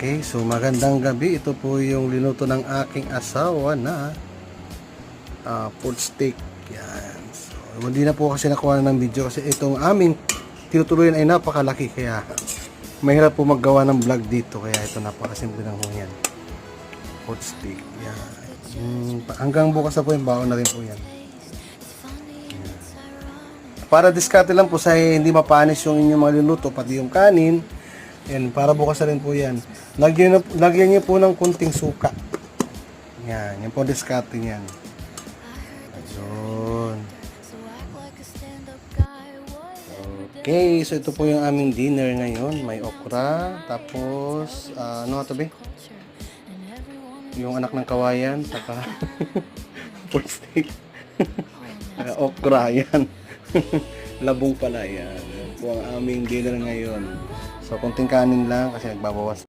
Okay, so magandang gabi. Ito po yung linuto ng aking asawa na pork steak. Yan. So, hindi na po kasi nakuha ng video kasi itong aming tinutuloyan ay napakalaki kaya mahirap po maggawa ng vlog dito kaya ito napakasimple lang po yan. Pork steak. Yan. Hanggang bukas na po yung baon na rin po yan. Para diskarte lang po sa hindi mapanis yung inyong mga linuto pati yung kanin. Yan, para bukas na rin po yan. Lagyan niyo po ng kunting suka. Yan, yan po diskarte niyan. Ayun. Okay, so ito po yung aming dinner ngayon. May okra, tapos, ano ito ba? Yung anak ng kawayan, saka pork steak. Okra, yan. Labong pala, yan. Yan po ang aming dinner ngayon. So, konting kanin lang kasi nagbabawas.